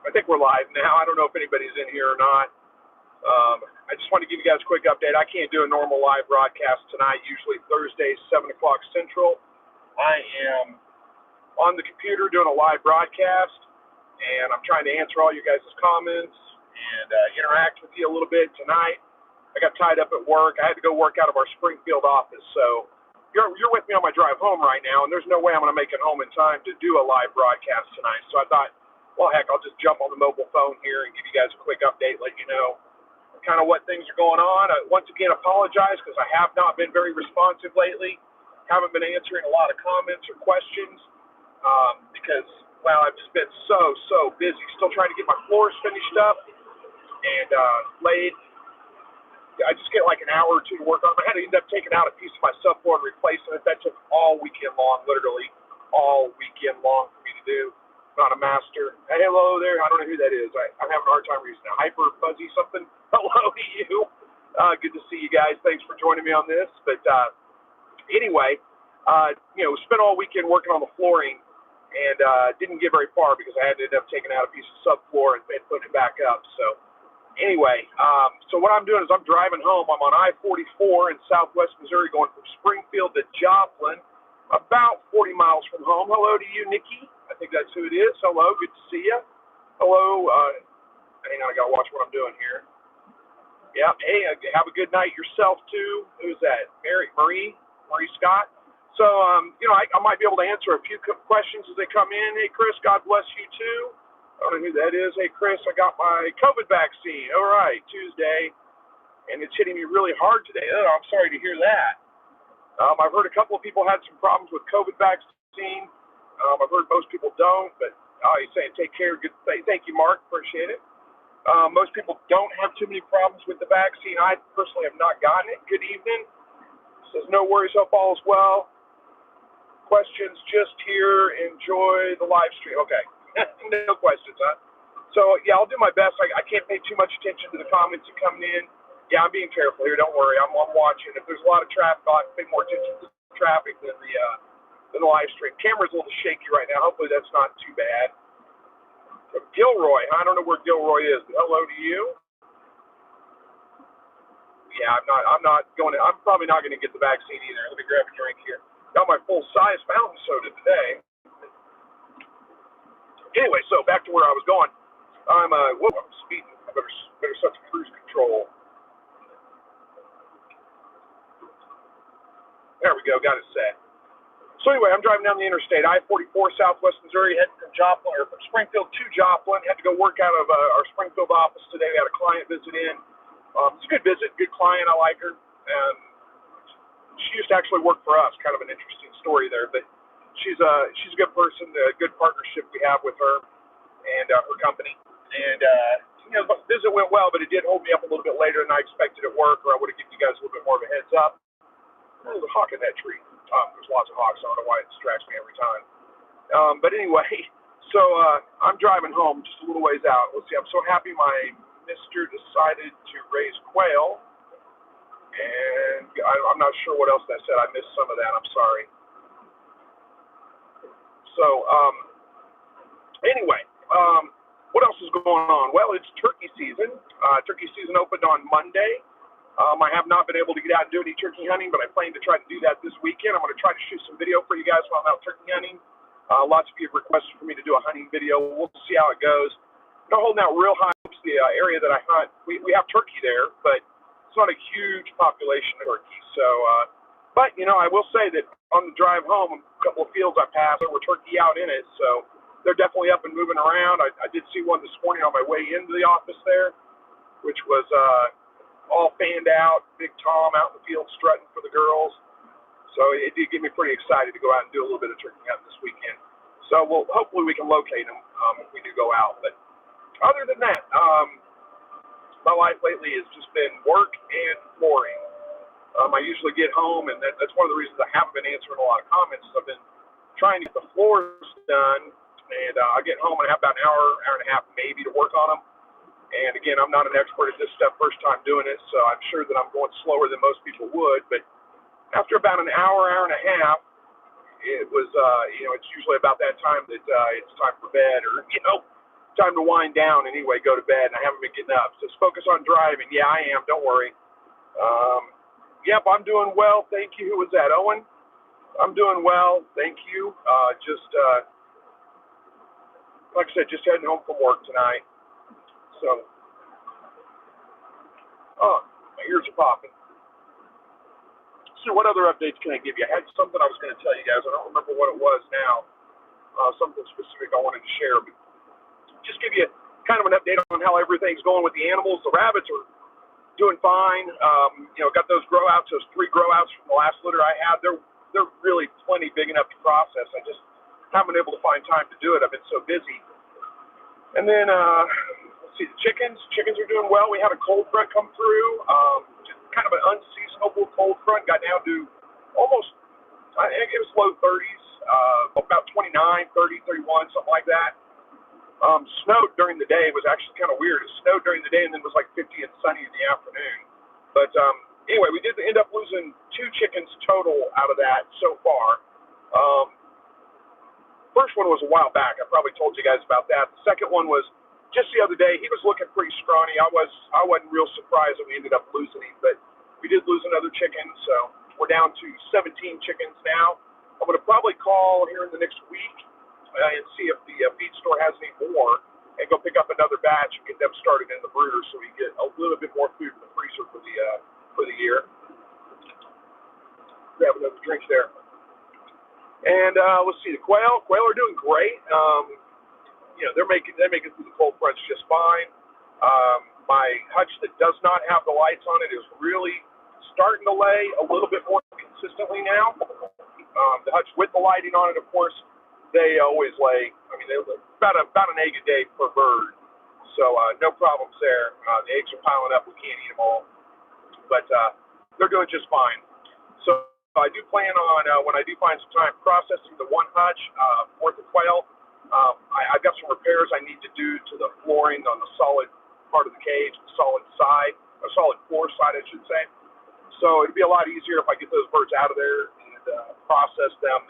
I think we're live now. I don't know if anybody's in here or not. I just want to give you guys a quick update. I can't do a normal live broadcast tonight. Usually Thursdays, 7 o'clock Central. I am on the computer doing a live broadcast, and I'm trying to answer all you guys' comments and interact with you a little bit tonight. I got tied up at work. I had to go work out of our Springfield office, so you're with me on my drive home right now, and there's no way I'm going to make it home in time to do a live broadcast tonight. So I thought, well, heck, I'll just jump on the mobile phone here and give you guys a quick update, let you know kind of what things are going on. I once again apologize because I have not been very responsive lately. Haven't been answering a lot of comments or questions because, well, I've just been so busy. Still trying to get my floors finished up and laid. I just get like an hour or two to work on them. I had to end up taking out a piece of my subfloor and replacing it. That took all weekend long, literally all weekend long for me to do. Not a master. Hey, hello there. I don't know who that is. I'm having a hard time reading it. Hyper Fuzzy something. Hello to you. Good to see you guys. Thanks for joining me on this. But anyway, spent all weekend working on the flooring and didn't get very far because I had to end up taking out a piece of subfloor and putting it back up. So anyway, so what I'm doing is I'm driving home. I'm on I-44 in southwest Missouri going from Springfield to Joplin, about 40 miles from home. Hello to you, Nikki. I think that's who it is. Hello, good to see you. Hello. Hang on, I got to watch what I'm doing here. Yeah, hey, have a good night yourself, too. Who's that? Marie Scott. So, I might be able to answer a few questions as they come in. Hey, Chris, God bless you, too. I don't know who that is. Hey, Chris, I got my COVID vaccine. All right, Tuesday, and it's hitting me really hard today. Oh, I'm sorry to hear that. I've heard a couple of people had some problems with COVID vaccine. I've heard most people don't, but he's saying take care. Good. Thank you, Mark. Appreciate it. Most people don't have too many problems with the vaccine. I personally have not gotten it. Good evening. Says no worries, hope all is well. Questions just here. Enjoy the live stream. Okay. No questions, huh? So, yeah, I'll do my best. I can't pay too much attention to the comments that come in. Yeah, I'm being careful here. Don't worry. I'm watching. If there's a lot of traffic, I'll pay more attention to the traffic than the live stream. Camera's a little shaky right now. Hopefully that's not too bad. So Gilroy. I don't know where Gilroy is, but hello to you. Yeah, I'm probably not going to get the vaccine either. Let me grab a drink here. Got my full-size fountain soda today. Anyway, so back to where I was going. I'm speeding. I better set to cruise control. There we go. Got it set. So anyway, I'm driving down the interstate, I-44, Southwest Missouri, heading from Springfield to Joplin. Had to go work out of our Springfield office today. We had a client visit in. It's a good visit, good client. I like her. She used to actually work for us. Kind of an interesting story there, but she's a good person. A good partnership we have with her and her company. And the visit went well, but it did hold me up a little bit later than I expected at work, or I would have given you guys a little bit more of a heads up. There's a hawk in that tree. There's lots of hawks. I don't know why it distracts me every time. But anyway, so I'm driving home just a little ways out. Let's see. I'm so happy my mister decided to raise quail. And I'm not sure what else that said. I missed some of that. I'm sorry. So anyway, what else is going on? Well, it's turkey season. Turkey season opened on Monday. I have not been able to get out and do any turkey hunting, but I plan to try to do that this weekend. I'm going to try to shoot some video for you guys while I'm out turkey hunting. Lots of you have requested for me to do a hunting video. We'll see how it goes. I'm not holding out real high hopes. The area that I hunt, we have turkey there, but it's not a huge population of turkey. So, but, I will say that on the drive home, a couple of fields I passed, there were turkey out in it. So they're definitely up and moving around. I did see one this morning on my way into the office there, which was all fanned out, Big Tom out in the field strutting for the girls. So it did get me pretty excited to go out and do a little bit of turkey hunting this weekend. So hopefully we can locate them if we do go out. But other than that, my life lately has just been work and flooring. I usually get home, and that's one of the reasons I haven't been answering a lot of comments. I've been trying to get the floors done, and I get home and I have about an hour and a half maybe to work on them. And again, I'm not an expert at this stuff, first time doing it, so I'm sure that I'm going slower than most people would. But after about an hour and a half, it was, it's usually about that time that it's time for bed, or time to wind down anyway, go to bed, and I haven't been getting up. So just focus on driving. Yeah, I am. Don't worry. Yep, I'm doing well. Thank you. Who was that, Owen? I'm doing well. Thank you. Like I said, just heading home from work tonight. So, my ears are popping. So what other updates can I give you? I had something I was going to tell you guys. I don't remember what it was now. Something specific I wanted to share. But just give you kind of an update on how everything's going with the animals. The rabbits are doing fine. Got those grow outs, those 3 grow outs from the last litter I had. They're really plenty big enough to process. I just haven't been able to find time to do it. I've been so busy. And then, let's see, the chickens. Chickens are doing well. We had a cold front come through. Just kind of an unseasonable cold front. Got down to almost, I think it was low 30s, about 29, 30, 31, something like that. Snowed during the day. It was actually kind of weird. It snowed during the day and then it was like 50 and sunny in the afternoon. But anyway, we did end up losing 2 chickens total out of that so far. First one was a while back. I probably told you guys about that. The second one was just the other day. He was looking pretty scrawny. I wasn't real surprised that we ended up losing him, but we did lose another chicken, so we're down to 17 chickens now. I'm going to probably call here in the next week and see if the feed store has any more, and go pick up another batch and get them started in the brooder, so we get a little bit more food in the freezer for the year. Grab another drink there. And let's see, the quail. Quail are doing great. They're making through the cold fronts just fine. My hutch that does not have the lights on it is really starting to lay a little bit more consistently now. The hutch with the lighting on it, of course, they always lay. I mean, they about an egg a day per bird, so no problems there. The eggs are piling up. We can't eat them all, but they're doing just fine. So I do plan on, when I do find some time, processing the 1 hutch worth of quail. I've got some repairs I need to do to the flooring on the solid part of the cage, the solid side, or solid floor side, I should say. So it'd be a lot easier if I get those birds out of there and process them,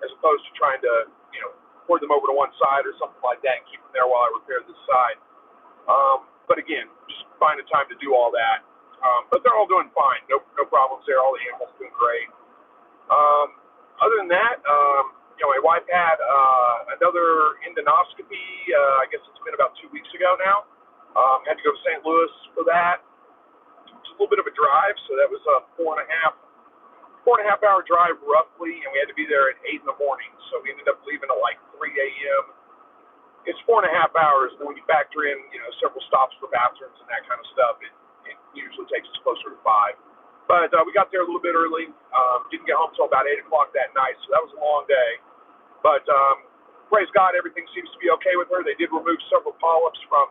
as opposed to trying to, pour them over to one side or something like that and keep them there while I repair this side. But again, just finding time to do all that. But they're all doing fine. No problems there. All the animals doing great. Other than that, my wife had another endoscopy. I guess it's been about 2 weeks ago now. Had to go to St. Louis for that. It's a little bit of a drive, so that was a 4.5 hour drive roughly, and we had to be there at 8 in the morning. So we ended up leaving at like 3 a.m. It's 4.5 hours, and then when you factor in, several stops for bathrooms and that kind of stuff, it usually takes us closer to 5. But we got there a little bit early. Didn't get home until about 8 o'clock that night, so that was a long day. But praise God, everything seems to be okay with her. They did remove several polyps from,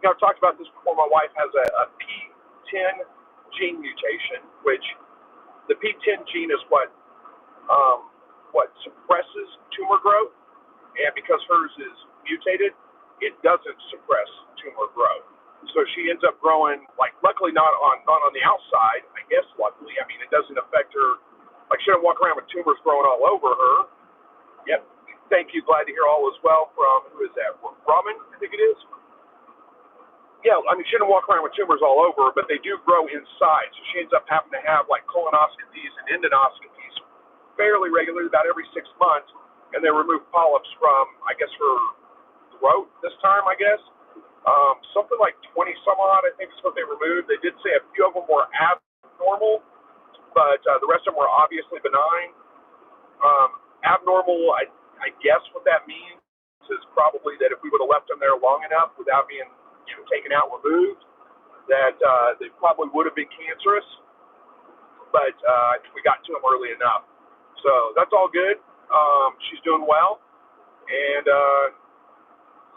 I've talked about this before. My wife has a P10 gene mutation, which the P10 gene is what suppresses tumor growth, and because hers is mutated, it doesn't suppress tumor growth. So she ends up growing, luckily not on the outside, I guess luckily. I mean, it doesn't affect her. She doesn't walk around with tumors growing all over her. Yep. Thank you. Glad to hear all is well from, who is that? Robin, I think it is. Yeah, I mean, she doesn't walk around with tumors all over, but they do grow inside. So she ends up having to have colonoscopies and endoscopies fairly regularly, about every 6 months. And they remove polyps from, I guess, her throat this time, I guess. Something like 20 some odd, I think is what they removed. They did say a few of them were abnormal, but the rest of them were obviously benign. Abnormal, I guess what that means is probably that if we would have left them there long enough without being taken out, removed, that they probably would have been cancerous, but we got to them early enough. So that's all good. She's doing well, and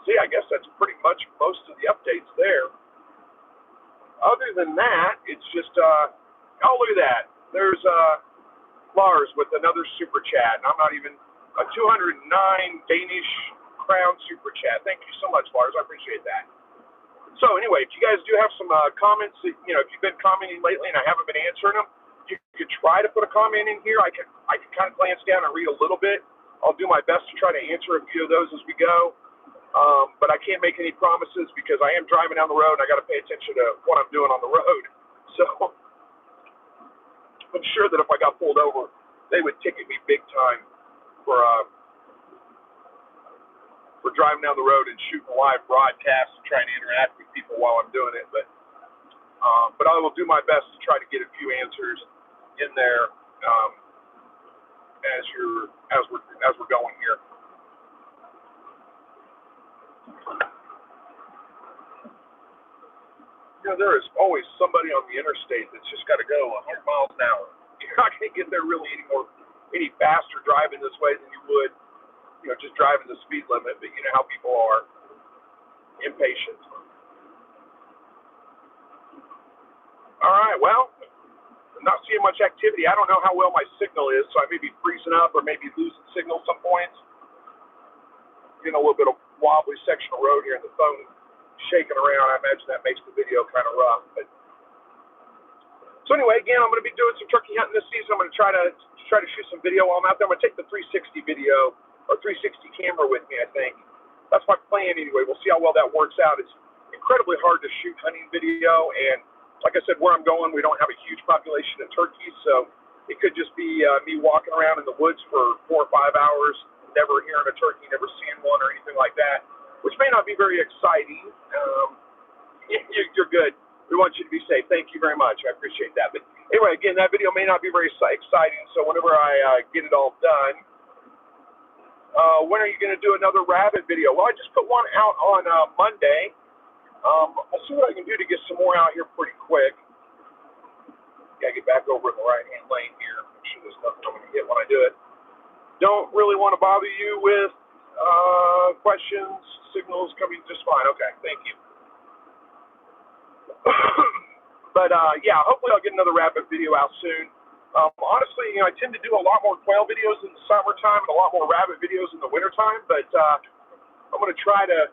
I guess that's pretty much most of the updates there. Other than that, it's just, look at that. There's Lars with another super chat, and I'm not even, a 209 Danish crown super chat. Thank you so much, Lars. I appreciate that. So anyway, if you guys do have some comments, if you've been commenting lately and I haven't been answering them, you could try to put a comment in here. I can kind of glance down and read a little bit. I'll do my best to try to answer a few of those as we go. But I can't make any promises because I am driving down the road and I got to pay attention to what I'm doing on the road. So I'm sure that if I got pulled over, they would ticket me big time for uh, for driving down the road and shooting live broadcasts and trying to interact with people while I'm doing it. But I will do my best to try to get a few answers in there as we're going here. You know, there is always somebody on the interstate that's just got to go 100 miles an hour. You're not going to get there really any faster driving this way than you would, just driving the speed limit. But you know how people are impatient. All right, well, I'm not seeing much activity. I don't know how well my signal is, so I may be freezing up or maybe losing signal some points. A little bit of wobbly section of road here and the phone shaking around. I imagine that makes the video kind of rough. So anyway, again, I'm going to be doing some turkey hunting this season. I'm going to try to shoot some video while I'm out there. I'm going to take the 360 video or 360 camera with me, I think. That's my plan anyway. We'll see how well that works out. It's incredibly hard to shoot hunting video, and like I said, where I'm going, we don't have a huge population of turkeys, so it could just be me walking around in the woods for 4 or 5 hours, never hearing a turkey, never seeing one or anything like that, which may not be very exciting. You're good. We want you to be safe. Thank you very much. I appreciate that. But anyway, again, that video may not be very exciting, so whenever I get it all done, when are you going to do another rabbit video? Well, I just put one out on Monday. I'll see what I can do to get some more out here pretty quick. Gotta get back over in the right-hand lane here. Make sure there's nothing I'm going to hit when I do it. Don't really want to bother you with questions. Signals coming just fine. Okay, thank you. But yeah, hopefully I'll get another rabbit video out soon. Honestly, I tend to do a lot more quail videos in the summertime and a lot more rabbit videos in the wintertime. But I'm going to try to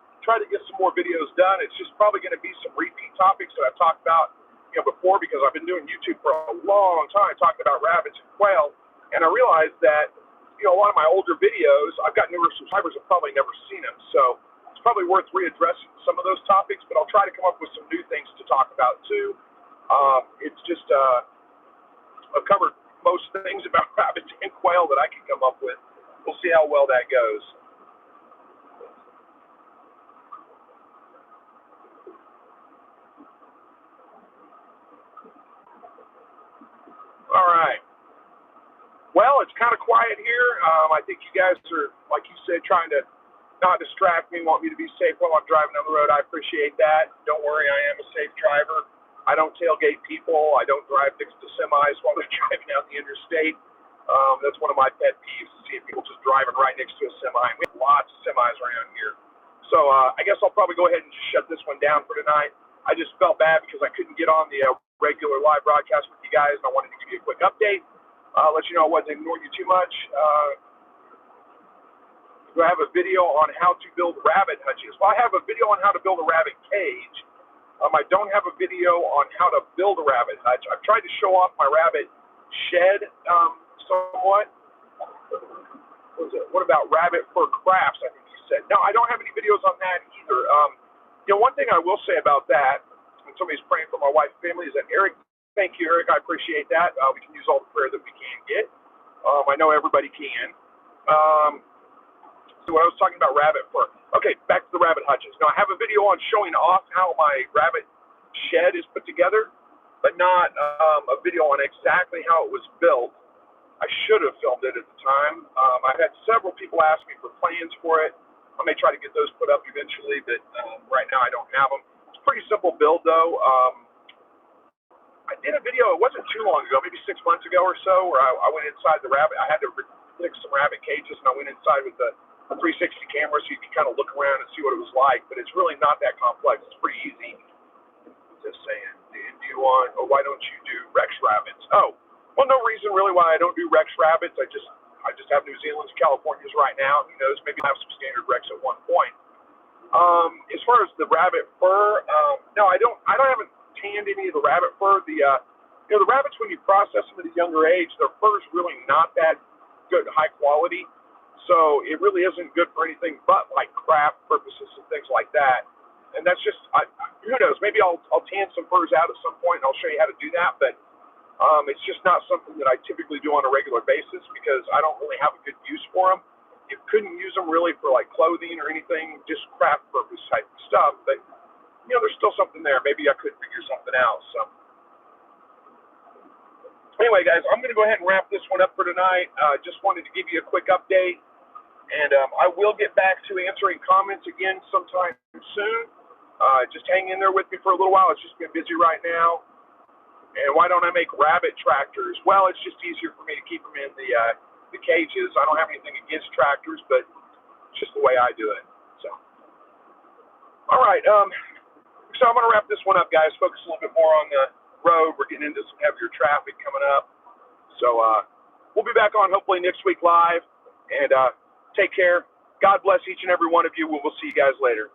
get some more videos done. It's just probably going to be some repeat topics that I've talked about before, because I've been doing YouTube for a long time talking about rabbits and quail, and I realized that a lot of my older videos, I've got newer subscribers that probably never seen them, so it's probably worth readdressing some of those topics, but I'll try to come up with some new things to talk about too. It's just I've covered most things about rabbits and quail that I can come up with. We'll see how well that goes. All right. Well, it's kind of quiet here. I think you guys are, like you said, trying to not distract me, want me to be safe while I'm driving down the road. I appreciate that. Don't worry, I am a safe driver. I don't tailgate people. I don't drive next to semis while they're driving down the interstate. That's one of my pet peeves, seeing people just driving right next to a semi. We have lots of semis around here. So I guess I'll probably go ahead and just shut this one down for tonight. I just felt bad because I couldn't get on the regular live broadcast with you guys, and I wanted to give you a quick update. Let you know I wasn't ignoring you too much. Do I have a video on how to build rabbit hutches? Well, I have a video on how to build a rabbit cage. I don't have a video on how to build a rabbit hutch. I've tried to show off my rabbit shed somewhat. What about rabbit fur crafts, I think you said. No, I don't have any videos on that either. One thing I will say about that, when somebody's praying for my wife and family, is that Eric, thank you, Eric, I appreciate that. We can use all the prayer that we can get. I know everybody can. So I was talking about rabbit fur. Okay, back to the rabbit hutches. Now, I have a video on showing off how my rabbit shed is put together, but not a video on exactly how it was built. I should have filmed it at the time. I've had several people ask me for plans for it. I may try to get those put up eventually, but right now I don't have them. It's a pretty simple build, though. I did a video, it wasn't too long ago, maybe 6 months ago or so, where I went inside the rabbit. I had to fix some rabbit cages, and I went inside with the 360 camera so you can kind of look around and see what it was like, but it's really not that complex. It's pretty easy. Just saying, do you want, or why don't you do Rex rabbits? Oh, well, no reason really why I don't do Rex rabbits. I just have New Zealand's, California's right now. Who knows? Maybe I'll have some standard Rex at one point. As far as the rabbit fur, no, I haven't tanned any of the rabbit fur. The rabbits, when you process them at a younger age, their fur is really not that good, high quality. So it really isn't good for anything but like craft purposes and things like that. And that's just, who knows? Maybe I'll tan some furs out at some point, and I'll show you how to do that. But it's just not something that I typically do on a regular basis because I don't really have a good use for them. You couldn't use them really for like clothing or anything, just craft purpose type stuff. But there's still something there. Maybe I could figure something out. So anyway, guys, I'm going to go ahead and wrap this one up for tonight. Just wanted to give you a quick update. And I will get back to answering comments again sometime soon. Just hang in there with me for a little while. It's just been busy right now. And why don't I make rabbit tractors? Well, it's just easier for me to keep them in the cages. I don't have anything against tractors, but it's just the way I do it. So, all right. So I'm going to wrap this one up, guys. Focus a little bit more on the road. We're getting into some heavier traffic coming up. So we'll be back on hopefully next week live. And take care. God bless each and every one of you. We'll see you guys later.